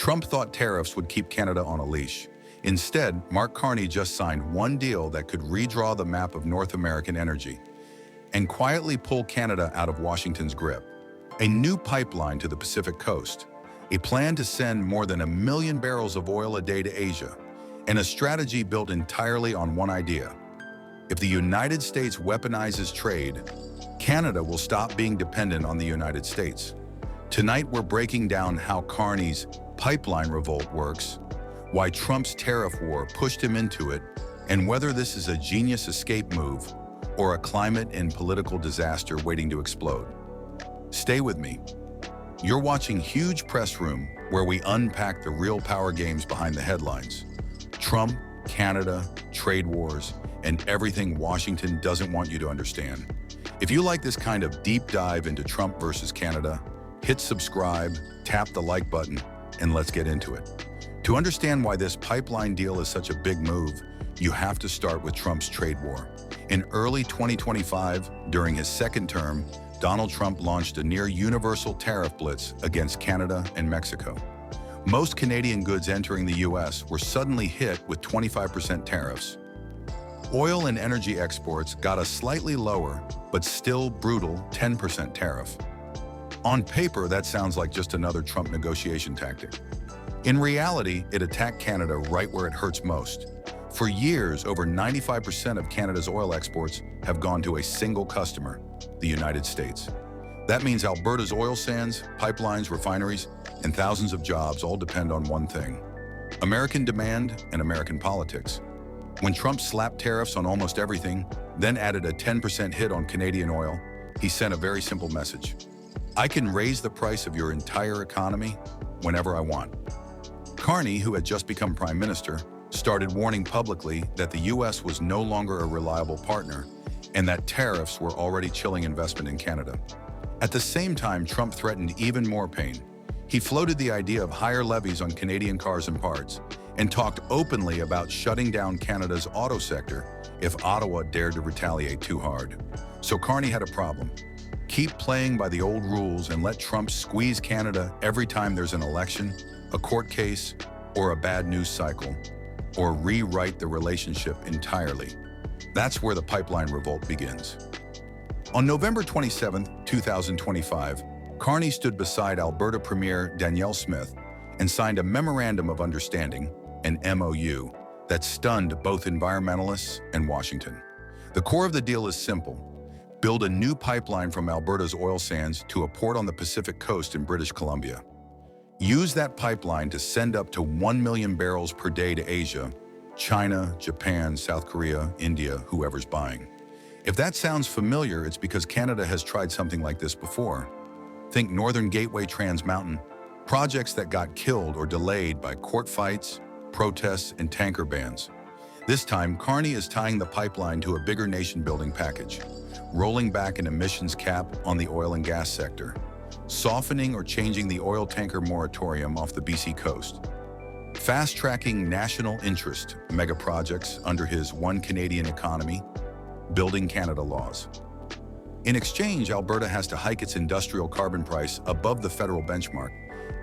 Trump thought tariffs would keep Canada on a leash. Instead, Mark Carney just signed one deal that could redraw the map of North American energy and quietly pull Canada out of Washington's grip. A new pipeline to the Pacific coast, a plan to send more than 1 million barrels of oil a day to Asia, and a strategy built entirely on one idea. If the United States weaponizes trade, Canada will stop being dependent on the United States. Tonight, we're breaking down how Carney's pipeline revolt works, why Trump's tariff war pushed him into it, and whether this is a genius escape move or a climate and political disaster waiting to explode. Stay with me. You're watching Huge Press Room, where we unpack the real power games behind the headlines. Trump, Canada, trade wars, and everything Washington doesn't want you to understand. If you like this kind of deep dive into Trump versus Canada, hit subscribe, tap the like button, and let's get into it. To understand why this pipeline deal is such a big move, you have to start with Trump's trade war. In early 2025, during his second term, Donald Trump launched a near-universal tariff blitz against Canada and Mexico. Most Canadian goods entering the U.S. were suddenly hit with 25% tariffs. Oil and energy exports got a slightly lower, but still brutal 10% tariff. On paper, that sounds like just another Trump negotiation tactic. In reality, it attacked Canada right where it hurts most. For years, over 95% of Canada's oil exports have gone to a single customer, the United States. That means Alberta's oil sands, pipelines, refineries, and thousands of jobs all depend on one thing: American demand and American politics. When Trump slapped tariffs on almost everything, then added a 10% hit on Canadian oil, he sent a very simple message: I can raise the price of your entire economy whenever I want. Carney, who had just become prime minister, started warning publicly that the U.S. was no longer a reliable partner and that tariffs were already chilling investment in Canada. At the same time, Trump threatened even more pain. He floated the idea of higher levies on Canadian cars and parts and talked openly about shutting down Canada's auto sector if Ottawa dared to retaliate too hard. So Carney had a problem. Keep playing by the old rules and let Trump squeeze Canada every time there's an election, a court case, or a bad news cycle, or rewrite the relationship entirely. That's where the pipeline revolt begins. On November 27, 2025, Carney stood beside Alberta Premier Danielle Smith and signed a Memorandum of Understanding, an MOU, that stunned both environmentalists and Washington. The core of the deal is simple: build a new pipeline from Alberta's oil sands to a port on the Pacific coast in British Columbia. Use that pipeline to send up to 1 million barrels per day to Asia, China, Japan, South Korea, India, whoever's buying. If that sounds familiar, it's because Canada has tried something like this before. Think Northern Gateway Trans Mountain, projects that got killed or delayed by court fights, protests, and tanker bans. This time, Carney is tying the pipeline to a bigger nation-building package, rolling back an emissions cap on the oil and gas sector, softening or changing the oil tanker moratorium off the BC coast, fast-tracking national interest mega projects under his One Canadian Economy, Building Canada laws. In exchange, Alberta has to hike its industrial carbon price above the federal benchmark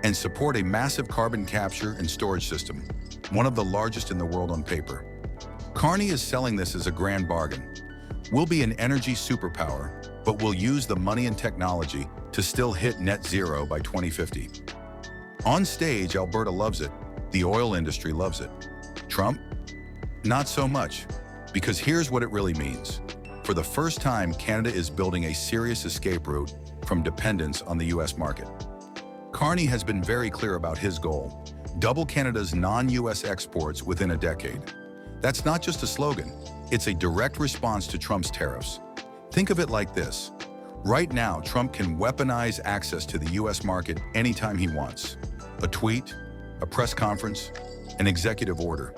and support a massive carbon capture and storage system, one of the largest in the world on paper. Carney is selling this as a grand bargain. We'll be an energy superpower, but we'll use the money and technology to still hit net zero by 2050. On stage, Alberta loves it. The oil industry loves it. Trump? Not so much, because here's what it really means. For the first time, Canada is building a serious escape route from dependence on the U.S. market. Carney has been very clear about his goal: double Canada's non-U.S. exports within a decade. That's not just a slogan, it's a direct response to Trump's tariffs. Think of it like this. Right now, Trump can weaponize access to the U.S. market anytime he wants. A tweet, a press conference, an executive order.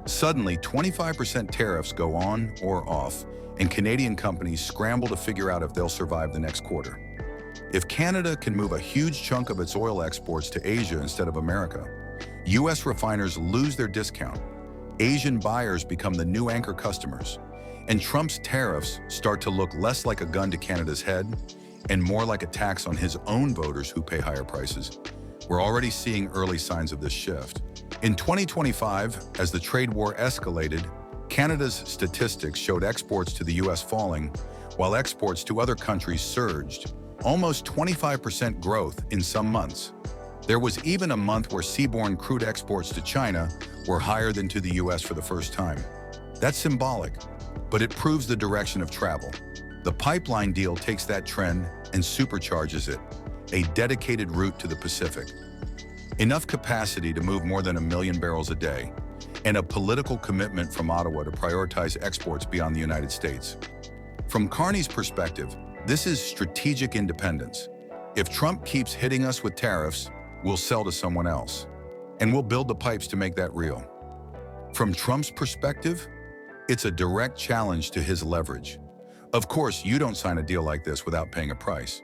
Suddenly, 25% tariffs go on or off, and Canadian companies scramble to figure out if they'll survive the next quarter. If Canada can move a huge chunk of its oil exports to Asia instead of America, U.S. refiners lose their discount, Asian buyers become the new anchor customers, and Trump's tariffs start to look less like a gun to Canada's head and more like a tax on his own voters who pay higher prices. We're already seeing early signs of this shift. In 2025, as the trade war escalated, Canada's statistics showed exports to the US falling, while exports to other countries surged, almost 25% growth in some months. There was even a month where seaborne crude exports to China were higher than to the US for the first time. That's symbolic, but it proves the direction of travel. The pipeline deal takes that trend and supercharges it, a dedicated route to the Pacific. Enough capacity to move more than 1 million barrels a day, and a political commitment from Ottawa to prioritize exports beyond the United States. From Carney's perspective, this is strategic independence. If Trump keeps hitting us with tariffs, we'll sell to someone else, and we'll build the pipes to make that real. From Trump's perspective, it's a direct challenge to his leverage. Of course, you don't sign a deal like this without paying a price.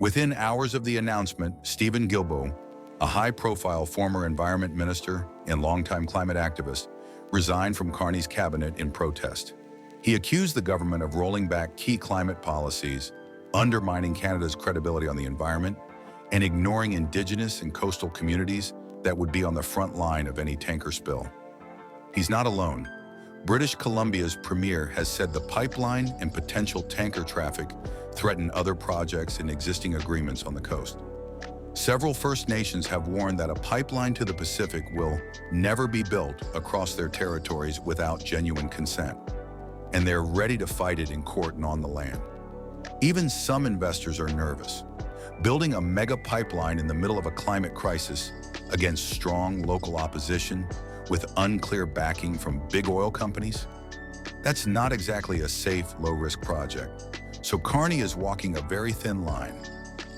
Within hours of the announcement, Stephen Guilbeault, a high-profile former environment minister and longtime climate activist, resigned from Carney's cabinet in protest. He accused the government of rolling back key climate policies, undermining Canada's credibility on the environment, and ignoring Indigenous and coastal communities that would be on the front line of any tanker spill. He's not alone. British Columbia's premier has said the pipeline and potential tanker traffic threaten other projects and existing agreements on the coast. Several First Nations have warned that a pipeline to the Pacific will never be built across their territories without genuine consent, and they're ready to fight it in court and on the land. Even some investors are nervous. Building a mega pipeline in the middle of a climate crisis against strong local opposition with unclear backing from big oil companies? That's not exactly a safe, low-risk project. So Carney is walking a very thin line.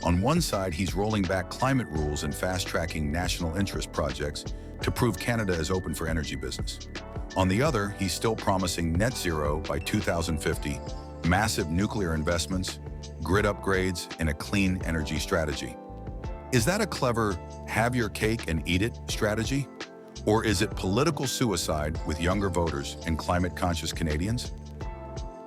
On one side, he's rolling back climate rules and fast-tracking national interest projects to prove Canada is open for energy business. On the other, he's still promising net zero by 2050, massive nuclear investments, grid upgrades, and a clean energy strategy. Is that a clever have your cake and eat it strategy? Or is it political suicide with younger voters and climate-conscious Canadians?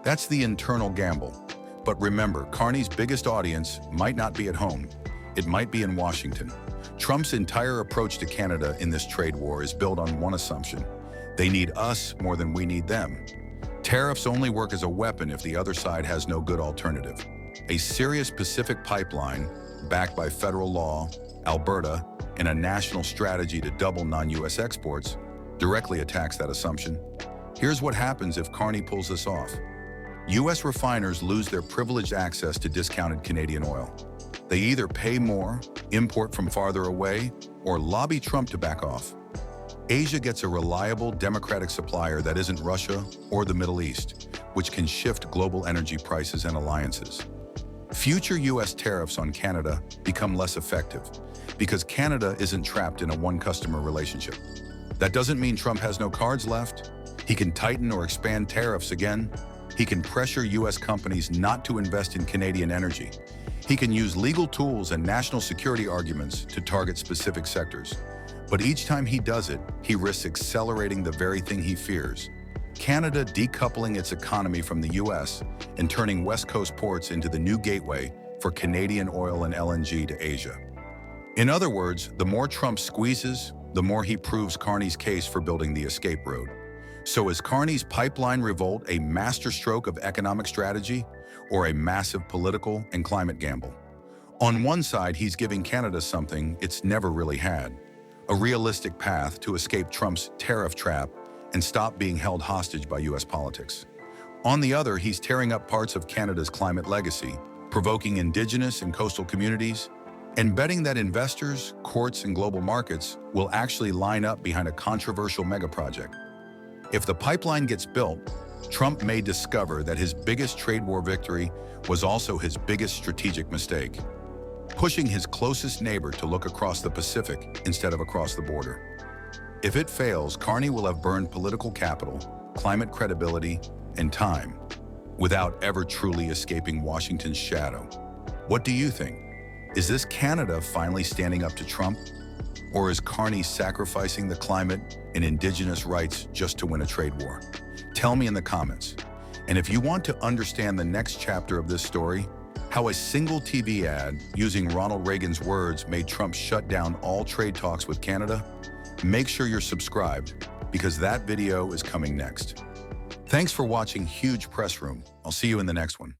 That's the internal gamble. But remember, Carney's biggest audience might not be at home. It might be in Washington. Trump's entire approach to Canada in this trade war is built on one assumption: they need us more than we need them. Tariffs only work as a weapon if the other side has no good alternative. A serious Pacific pipeline, backed by federal law, Alberta, and a national strategy to double non-US exports, directly attacks that assumption. Here's what happens if Carney pulls this off. US refiners lose their privileged access to discounted Canadian oil. They either pay more, import from farther away, or lobby Trump to back off. Asia gets a reliable, democratic supplier that isn't Russia or the Middle East, which can shift global energy prices and alliances. Future US tariffs on Canada become less effective because Canada isn't trapped in a one-customer relationship. That doesn't mean Trump has no cards left. He can tighten or expand tariffs again. He can pressure US companies not to invest in Canadian energy. He can use legal tools and national security arguments to target specific sectors. But each time he does it, he risks accelerating the very thing he fears: Canada decoupling its economy from the US and turning West Coast ports into the new gateway for Canadian oil and LNG to Asia. In other words, the more Trump squeezes, the more he proves Carney's case for building the escape road. So is Carney's pipeline revolt a masterstroke of economic strategy or a massive political and climate gamble? On one side, he's giving Canada something it's never really had: a realistic path to escape Trump's tariff trap and stop being held hostage by US politics. On the other, he's tearing up parts of Canada's climate legacy, provoking Indigenous and coastal communities, and betting that investors, courts, and global markets will actually line up behind a controversial megaproject. If the pipeline gets built, Trump may discover that his biggest trade war victory was also his biggest strategic mistake, pushing his closest neighbor to look across the Pacific instead of across the border. If it fails, Carney will have burned political capital, climate credibility, and time without ever truly escaping Washington's shadow. What do you think? Is this Canada finally standing up to Trump? Or is Carney sacrificing the climate and Indigenous rights just to win a trade war? Tell me in the comments. And if you want to understand the next chapter of this story, How a single TV ad using Ronald Reagan's words made Trump shut down all trade talks with Canada? Make sure you're subscribed, because that video is coming next. Thanks for watching Huge Press Room. I'll see you in the next one.